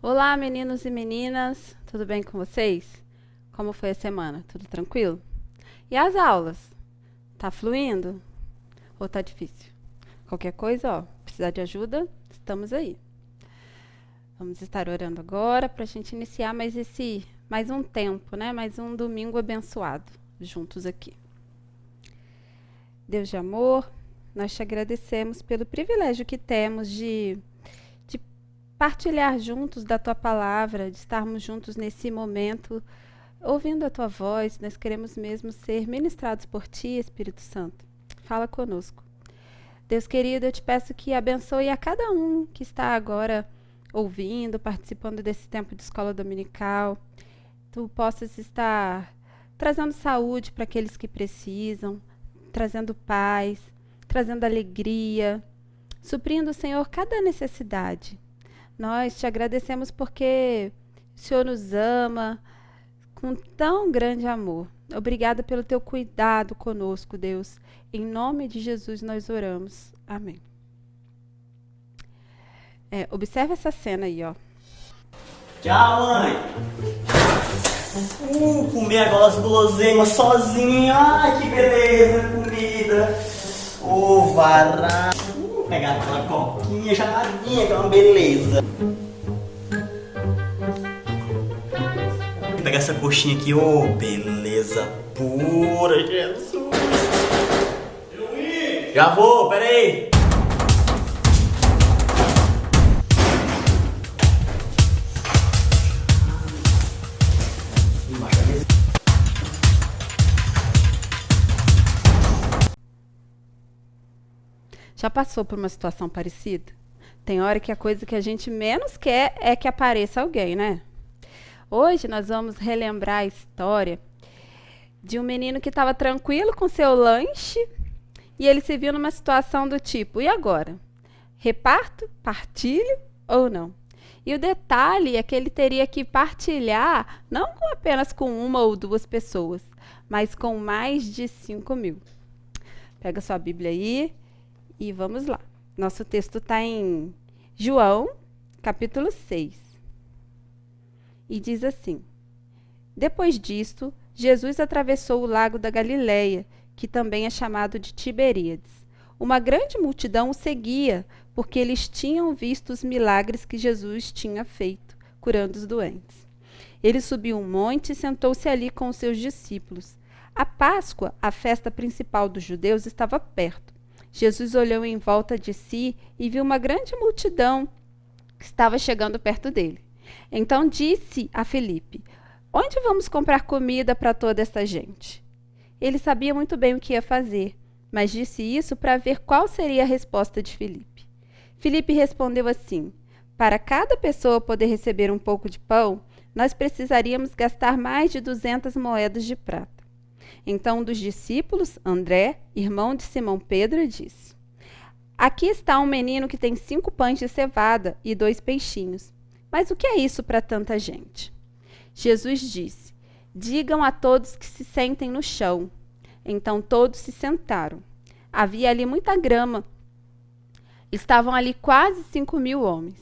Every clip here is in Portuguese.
Olá, meninos e meninas, tudo bem com vocês? Como foi a semana? Tudo tranquilo? E as aulas? Tá fluindo? Ou tá difícil? Qualquer coisa, precisar de ajuda, estamos aí. Vamos estar orando agora para a gente iniciar mais um tempo, né? Mais um domingo abençoado juntos aqui. Deus de amor, nós te agradecemos pelo privilégio que temos de partilhar juntos da tua palavra, de estarmos juntos nesse momento, ouvindo a tua voz. Nós queremos mesmo ser ministrados por ti, Espírito Santo. Fala conosco. Deus querido, eu te peço que abençoe a cada um que está agora ouvindo, participando desse tempo de escola dominical. Tu possas estar trazendo saúde para aqueles que precisam, trazendo paz, trazendo alegria, suprindo, Senhor, cada necessidade. Nós te agradecemos porque o Senhor nos ama com tão grande amor. Obrigada pelo teu cuidado conosco, Deus. Em nome de Jesus nós oramos. Amém. Observe essa cena aí, ó. Tchau, mãe. Comer agora as guloseimas sozinha. Ai, que beleza, comida. Vará. Pegar aquela coquinha geladinha, que é uma beleza. Pegar essa coxinha aqui, beleza pura, Jesus. Já vou, peraí. Já passou por uma situação parecida? Tem hora que a coisa que a gente menos quer é que apareça alguém, né? Hoje nós vamos relembrar a história de um menino que estava tranquilo com seu lanche e ele se viu numa situação do tipo, e agora? Reparto? Partilho ou não? E o detalhe é que ele teria que partilhar não apenas com uma ou duas pessoas, mas com mais de 5.000. Pega sua Bíblia aí e vamos lá. Nosso texto está em João, capítulo 6. E diz assim: Depois disto, Jesus atravessou o lago da Galileia, que também é chamado de Tiberíades. Uma grande multidão o seguia, porque eles tinham visto os milagres que Jesus tinha feito, curando os doentes. Ele subiu um monte e sentou-se ali com os seus discípulos. A Páscoa, a festa principal dos judeus, estava perto. Jesus olhou em volta de si e viu uma grande multidão que estava chegando perto dele. Então disse a Filipe: Onde vamos comprar comida para toda essa gente? Ele sabia muito bem o que ia fazer, mas disse isso para ver qual seria a resposta de Filipe. Filipe respondeu assim: Para cada pessoa poder receber um pouco de pão, nós precisaríamos gastar mais de 200 moedas de prata. Então um dos discípulos, André, irmão de Simão Pedro, disse: Aqui está um menino que tem 5 pães de cevada e 2 peixinhos. Mas o que é isso para tanta gente? Jesus disse: Digam a todos que se sentem no chão. Então todos se sentaram. Havia ali muita grama. Estavam ali quase 5.000 homens.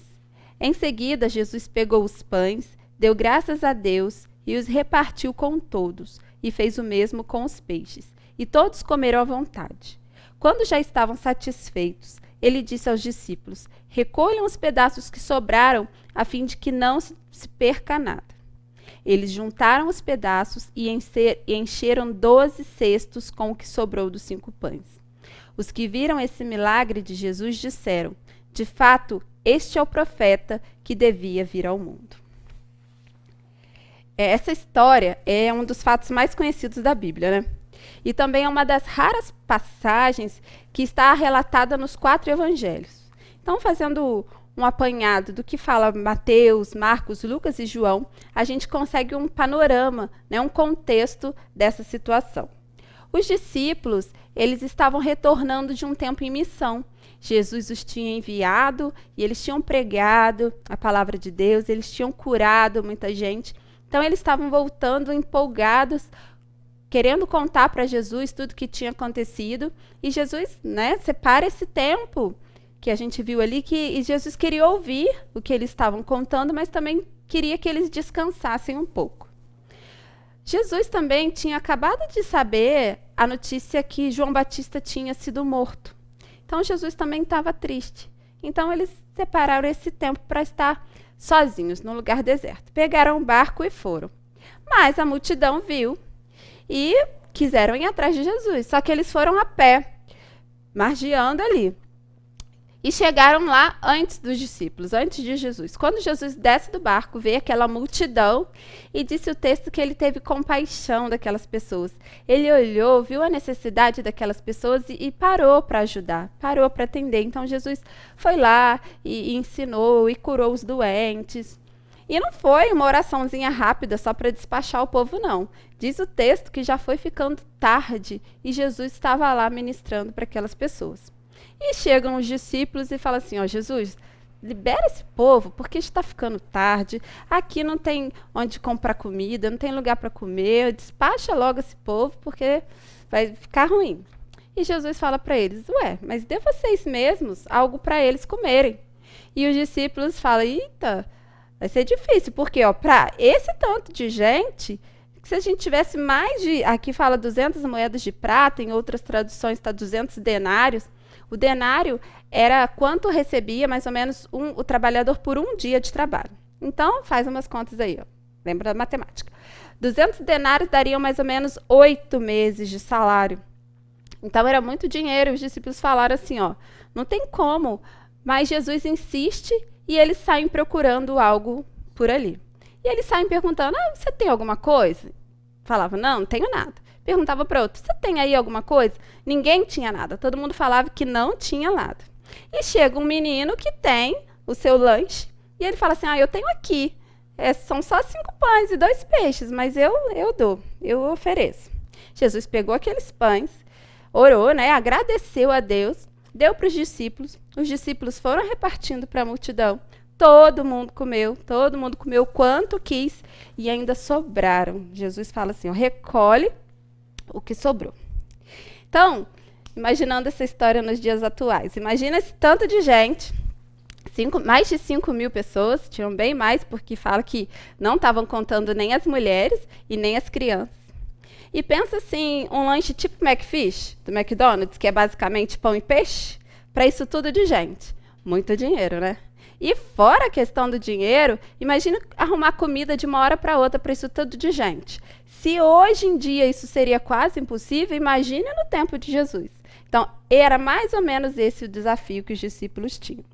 Em seguida, Jesus pegou os pães, deu graças a Deus e os repartiu com todos, e fez o mesmo com os peixes. E todos comeram à vontade. Quando já estavam satisfeitos, ele disse aos discípulos: Recolham os pedaços que sobraram, a fim de que não se perca nada. Eles juntaram os pedaços e encheram 12 cestos com o que sobrou dos 5 pães. Os que viram esse milagre de Jesus disseram: De fato, este é o profeta que devia vir ao mundo. Essa história é um dos fatos mais conhecidos da Bíblia, né? E também é uma das raras passagens que está relatada nos 4 evangelhos. Então, fazendo um apanhado do que fala Mateus, Marcos, Lucas e João, a gente consegue um panorama, né, um contexto dessa situação. Os discípulos, eles estavam retornando de um tempo em missão. Jesus os tinha enviado e eles tinham pregado a palavra de Deus, eles tinham curado muita gente. Então, eles estavam voltando empolgados, querendo contar para Jesus tudo o que tinha acontecido. E Jesus, né, separa esse tempo que a gente viu ali, que Jesus queria ouvir o que eles estavam contando, mas também queria que eles descansassem um pouco. Jesus também tinha acabado de saber a notícia que João Batista tinha sido morto. Então, Jesus também estava triste. Então, eles separaram esse tempo para estar sozinhos, num lugar deserto. Pegaram um barco e foram. Mas a multidão viu e quiseram ir atrás de Jesus. Só que eles foram a pé, margeando ali. E chegaram lá antes dos discípulos, antes de Jesus. Quando Jesus desce do barco, vê aquela multidão e disse o texto que ele teve compaixão daquelas pessoas. Ele olhou, viu a necessidade daquelas pessoas e parou para ajudar, parou para atender. Então Jesus foi lá e ensinou e curou os doentes. E não foi uma oraçãozinha rápida só para despachar o povo, não. Diz o texto que já foi ficando tarde e Jesus estava lá ministrando para aquelas pessoas. E chegam os discípulos e falam assim, ó, Jesus, libera esse povo, porque está ficando tarde, aqui não tem onde comprar comida, não tem lugar para comer, despacha logo esse povo, porque vai ficar ruim. E Jesus fala para eles, ué, mas dê vocês mesmos algo para eles comerem. E os discípulos falam, eita, vai ser difícil, porque para esse tanto de gente, se a gente tivesse mais de, aqui fala 200 moedas de prata, em outras traduções está 200 denários, o denário era quanto recebia, mais ou menos, o trabalhador por um dia de trabalho. Então, faz umas contas aí, ó. Lembra da matemática. 200 denários dariam mais ou menos 8 meses de salário. Então, era muito dinheiro. Os discípulos falaram assim, ó, não tem como, mas Jesus insiste e eles saem procurando algo por ali. E eles saem perguntando, você tem alguma coisa? Falava, não tenho nada. Perguntava para outro, você tem aí alguma coisa? Ninguém tinha nada, todo mundo falava que não tinha nada. E chega um menino que tem o seu lanche, e ele fala assim, eu tenho aqui, são só 5 pães e 2 peixes, mas eu dou, eu ofereço. Jesus pegou aqueles pães, orou, né, agradeceu a Deus, deu para os discípulos foram repartindo para a multidão, todo mundo comeu quanto quis, e ainda sobraram. Jesus fala assim, recolhe o que sobrou. Então, imaginando essa história nos dias atuais, imagina esse tanto de gente, mais de 5.000 pessoas, tinham bem mais, porque fala que não estavam contando nem as mulheres e nem as crianças. E pensa assim, um lanche tipo McFish, do McDonald's, que é basicamente pão e peixe, para isso tudo de gente. Muito dinheiro, né? E fora a questão do dinheiro, imagina arrumar comida de uma hora para outra para isso tudo de gente. Se hoje em dia isso seria quase impossível, imagine no tempo de Jesus. Então, era mais ou menos esse o desafio que os discípulos tinham.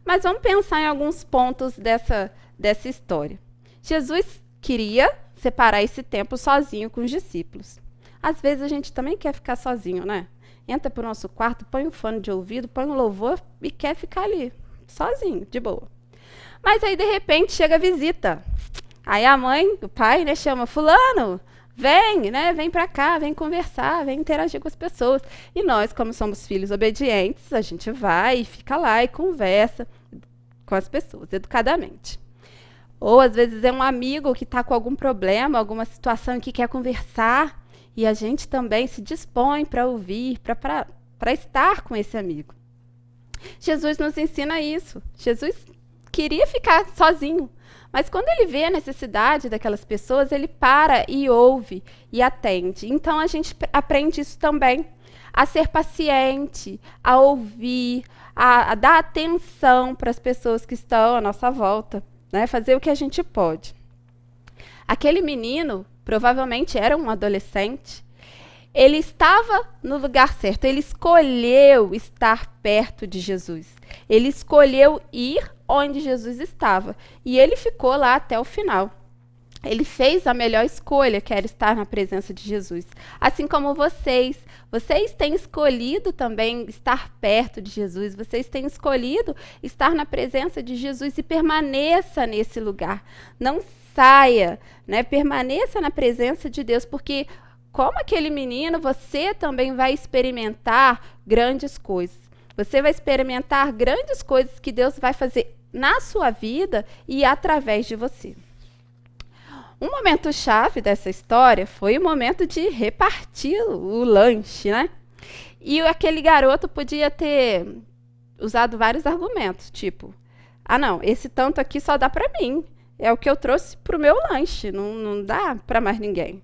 Mas vamos pensar em alguns pontos dessa história. Jesus queria separar esse tempo sozinho com os discípulos. Às vezes a gente também quer ficar sozinho, né? Entra para o nosso quarto, põe um fone de ouvido, põe um louvor e quer ficar ali, sozinho, de boa. Mas aí, de repente, chega a visita. Aí a mãe, o pai, né, chama, fulano, vem, né, vem para cá, vem conversar, vem interagir com as pessoas. E nós, como somos filhos obedientes, a gente vai e fica lá e conversa com as pessoas, educadamente. Ou, às vezes, é um amigo que está com algum problema, alguma situação que quer conversar, e a gente também se dispõe para ouvir, para estar com esse amigo. Jesus nos ensina isso. Jesus queria ficar sozinho, mas quando ele vê a necessidade daquelas pessoas, ele para e ouve e atende. Então, a gente aprende isso também, a ser paciente, a ouvir, a dar atenção para as pessoas que estão à nossa volta, né? Fazer o que a gente pode. Aquele menino, provavelmente era um adolescente, ele estava no lugar certo, ele escolheu estar perto de Jesus. Ele escolheu ir onde Jesus estava. E ele ficou lá até o final. Ele fez a melhor escolha, que era estar na presença de Jesus. Assim como vocês têm escolhido também estar perto de Jesus, vocês têm escolhido estar na presença de Jesus e permaneça nesse lugar. Não saia, né? Permaneça na presença de Deus, porque como aquele menino, você também vai experimentar grandes coisas. Você vai experimentar grandes coisas que Deus vai fazer na sua vida e através de você. Um momento chave dessa história foi o momento de repartir o lanche, né? E aquele garoto podia ter usado vários argumentos, tipo, ah não, esse tanto aqui só dá para mim, é o que eu trouxe para o meu lanche, não dá para mais ninguém.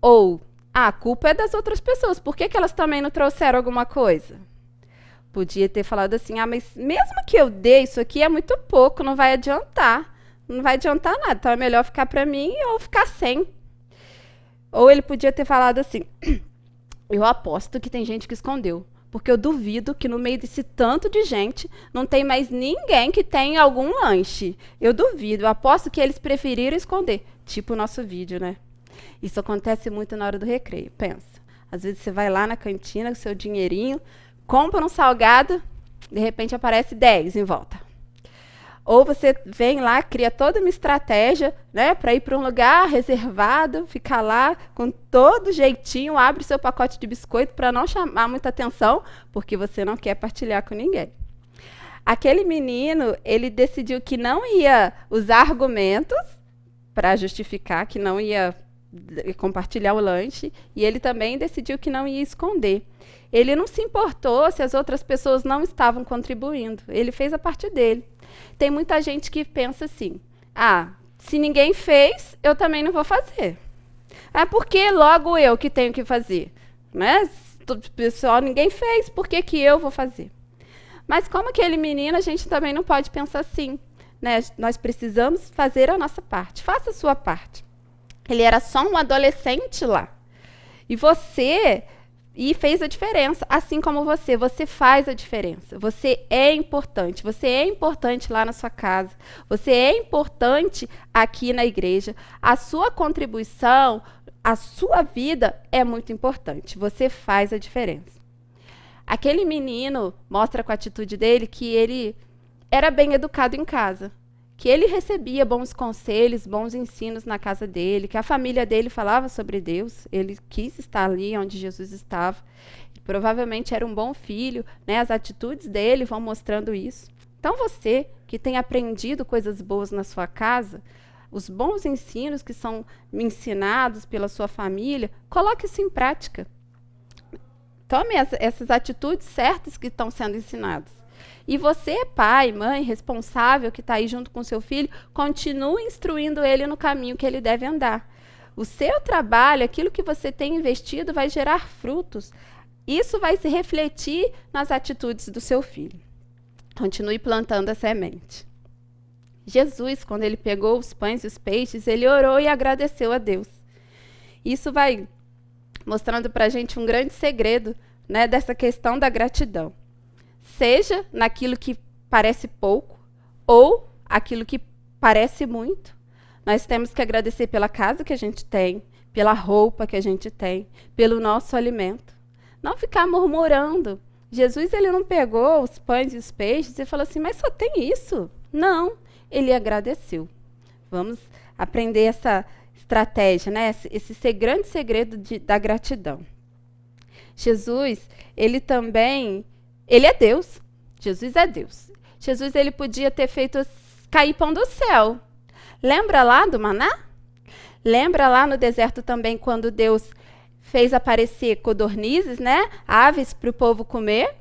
Ou, a culpa é das outras pessoas, por que elas também não trouxeram alguma coisa? Podia ter falado assim, ah, mas mesmo que eu dê, isso aqui é muito pouco, não vai adiantar nada, então é melhor ficar para mim ou ficar sem. Ou ele podia ter falado assim, eu aposto que tem gente que escondeu, porque eu duvido que no meio desse tanto de gente não tem mais ninguém que tenha algum lanche. Eu duvido, eu aposto que eles preferiram esconder. Tipo o nosso vídeo, né? Isso acontece muito na hora do recreio. Pensa, às vezes você vai lá na cantina com seu dinheirinho, compra um salgado, de repente aparece 10 em volta. Ou você vem lá, cria toda uma estratégia, né, para ir para um lugar reservado, ficar lá com todo jeitinho, abre seu pacote de biscoito para não chamar muita atenção, porque você não quer partilhar com ninguém. Aquele menino, ele decidiu que não ia usar argumentos para justificar que não ia compartilhar o lanche, e ele também decidiu que não ia esconder. Ele não se importou se as outras pessoas não estavam contribuindo. Ele fez a parte dele. Tem muita gente que pensa assim, ah, se ninguém fez, eu também não vou fazer. É porque logo eu que tenho que fazer. Né? Pessoal, ninguém fez, por que eu vou fazer? Mas como aquele menino, a gente também não pode pensar assim. Né? Nós precisamos fazer a nossa parte. Faça a sua parte. Ele era só um adolescente lá. E fez a diferença, assim como você faz a diferença. Você é importante lá na sua casa, você é importante aqui na igreja. A sua contribuição, a sua vida é muito importante, você faz a diferença. Aquele menino mostra com a atitude dele que ele era bem educado em casa, que ele recebia bons conselhos, bons ensinos na casa dele, que a família dele falava sobre Deus, ele quis estar ali onde Jesus estava. Provavelmente era um bom filho, né? As atitudes dele vão mostrando isso. Então você, que tem aprendido coisas boas na sua casa, os bons ensinos que são ensinados pela sua família, coloque isso em prática. Tome essas atitudes certas que estão sendo ensinadas. E você, pai, mãe, responsável, que está aí junto com seu filho, continue instruindo ele no caminho que ele deve andar. O seu trabalho, aquilo que você tem investido, vai gerar frutos. Isso vai se refletir nas atitudes do seu filho. Continue plantando a semente. Jesus, quando ele pegou os pães e os peixes, ele orou e agradeceu a Deus. Isso vai mostrando para a gente um grande segredo, né, dessa questão da gratidão. Seja naquilo que parece pouco ou aquilo que parece muito. Nós temos que agradecer pela casa que a gente tem, pela roupa que a gente tem, pelo nosso alimento. Não ficar murmurando. Jesus, ele não pegou os pães e os peixes e falou assim, mas só tem isso? Não, ele agradeceu. Vamos aprender essa estratégia, né? Esse grande segredo da gratidão. Jesus, ele é Deus. Jesus é Deus. Jesus, ele podia ter feito cair pão do céu. Lembra lá do maná? Lembra lá no deserto também, quando Deus fez aparecer codornizes, né? Aves para o povo comer?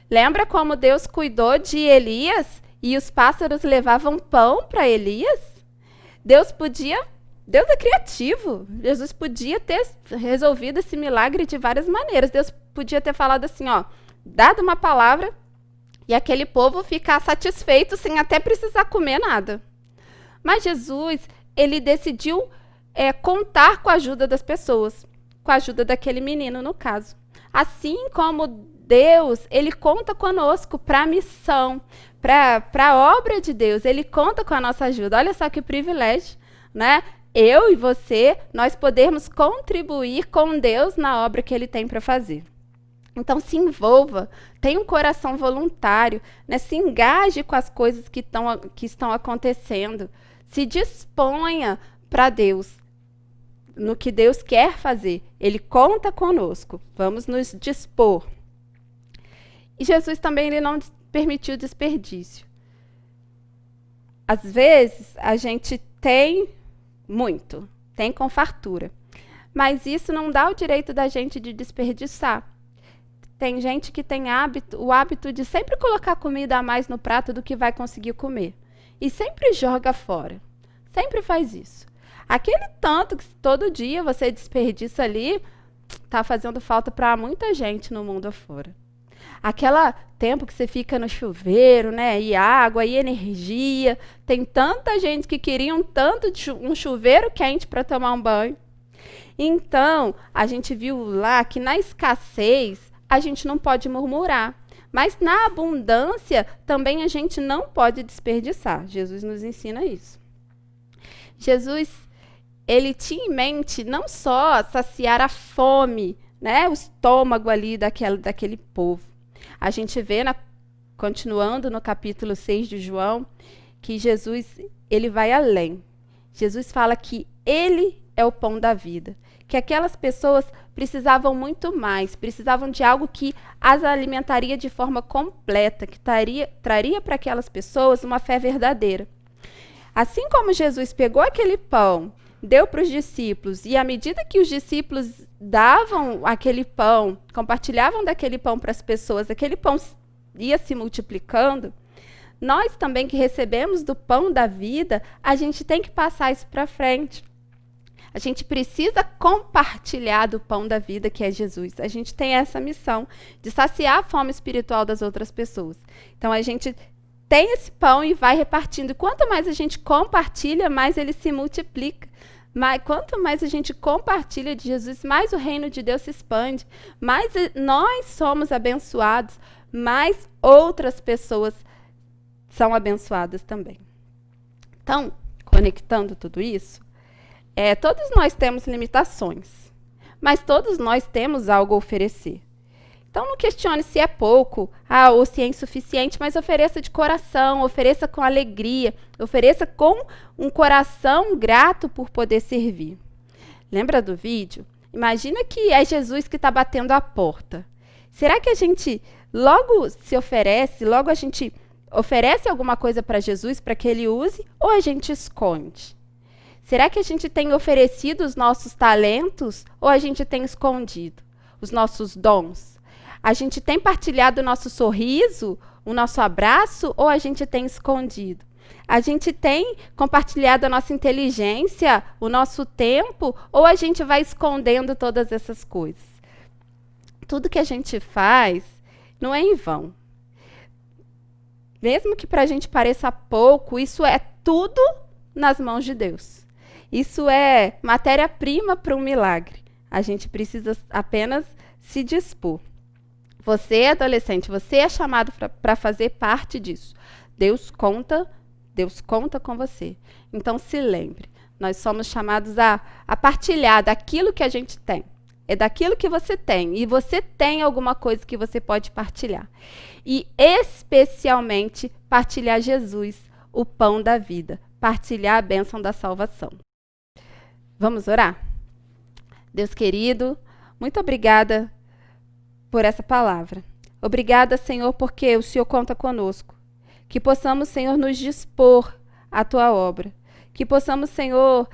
Lembra como Deus cuidou de Elias e os pássaros levavam pão para Elias? Deus é criativo. Jesus podia ter resolvido esse milagre de várias maneiras. Deus podia ter falado assim, ó, dado uma palavra e aquele povo ficar satisfeito sem até precisar comer nada. Mas Jesus, ele decidiu contar com a ajuda das pessoas, com a ajuda daquele menino, no caso. Assim como Deus, ele conta conosco para a missão, para a obra de Deus, ele conta com a nossa ajuda. Olha só que privilégio, né? Eu e você, nós podemos contribuir com Deus na obra que ele tem para fazer. Então, se envolva, tenha um coração voluntário, né? Se engaje com as coisas que estão acontecendo. Se disponha para Deus, no que Deus quer fazer. Ele conta conosco. Vamos nos dispor. E Jesus também ele não permitiu desperdício. Às vezes, a gente tem muito, tem com fartura. Mas isso não dá o direito da gente de desperdiçar. tem gente que tem o hábito de sempre colocar comida a mais no prato do que vai conseguir comer. E sempre joga fora. Sempre faz isso. Aquele tanto que todo dia você desperdiça ali, está fazendo falta para muita gente no mundo afora. Aquele tempo que você fica no chuveiro, né? E água, e energia. Tem tanta gente que queria um chuveiro quente para tomar um banho. Então, a gente viu lá que na escassez, a gente não pode murmurar. Mas na abundância, também a gente não pode desperdiçar. Jesus nos ensina isso. Jesus, ele tinha em mente não só saciar a fome, né, o estômago ali daquele povo. A gente vê, continuando no capítulo 6 de João, que Jesus, ele vai além. Jesus fala que ele é o pão da vida, que aquelas pessoas precisavam muito mais, precisavam de algo que as alimentaria de forma completa, que traria para aquelas pessoas uma fé verdadeira. Assim como Jesus pegou aquele pão, deu para os discípulos, e à medida que os discípulos davam aquele pão, compartilhavam daquele pão para as pessoas, aquele pão ia se multiplicando, nós também que recebemos do pão da vida, a gente tem que passar isso para frente. A gente precisa compartilhar do pão da vida, que é Jesus. A gente tem essa missão de saciar a fome espiritual das outras pessoas. Então, a gente tem esse pão e vai repartindo. E quanto mais a gente compartilha, mais ele se multiplica. Quanto mais a gente compartilha de Jesus, mais o reino de Deus se expande. Mais nós somos abençoados, mais outras pessoas são abençoadas também. Então, conectando tudo isso, todos nós temos limitações, mas todos nós temos algo a oferecer. Então, não questione se é pouco ou se é insuficiente, mas ofereça de coração, ofereça com alegria, ofereça com um coração grato por poder servir. Lembra do vídeo? Imagina que é Jesus que está batendo a porta. Será que a gente logo se oferece, logo a gente oferece alguma coisa para Jesus para que ele use, ou a gente esconde? Será que a gente tem oferecido os nossos talentos ou a gente tem escondido os nossos dons? A gente tem partilhado o nosso sorriso, o nosso abraço ou a gente tem escondido? A gente tem compartilhado a nossa inteligência, o nosso tempo ou a gente vai escondendo todas essas coisas? Tudo que a gente faz não é em vão. Mesmo que para a gente pareça pouco, isso é tudo nas mãos de Deus. Isso é matéria-prima para um milagre. A gente precisa apenas se dispor. Você, adolescente, você é chamado para fazer parte disso. Deus conta com você. Então, se lembre, nós somos chamados a partilhar daquilo que a gente tem. É daquilo que você tem. E você tem alguma coisa que você pode partilhar. E, especialmente, partilhar Jesus, o pão da vida. Partilhar a bênção da salvação. Vamos orar? Deus querido, muito obrigada por essa palavra. Obrigada, Senhor, porque o Senhor conta conosco. Que possamos, Senhor, nos dispor à Tua obra. Que possamos, Senhor,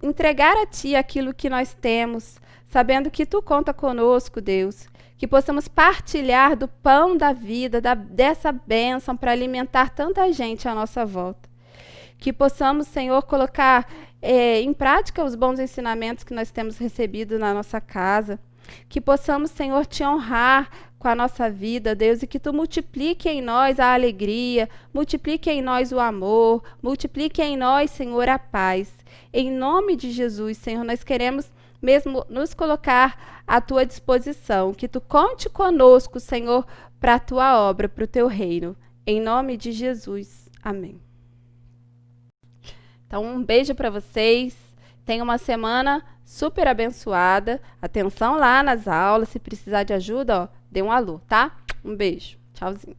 entregar a Ti aquilo que nós temos, sabendo que Tu conta conosco, Deus. Que possamos partilhar do pão da vida, dessa bênção para alimentar tanta gente à nossa volta. Que possamos, Senhor, colocar em prática os bons ensinamentos que nós temos recebido na nossa casa. Que possamos, Senhor, Te honrar com a nossa vida, Deus, e que Tu multiplique em nós a alegria, multiplique em nós o amor, multiplique em nós, Senhor, a paz. Em nome de Jesus, Senhor, nós queremos mesmo nos colocar à Tua disposição. Que Tu conte conosco, Senhor, para a Tua obra, para o Teu reino. Em nome de Jesus. Amém. Então, um beijo para vocês. Tenham uma semana super abençoada. Atenção lá nas aulas. Se precisar de ajuda, dê um alô, tá? Um beijo. Tchauzinho.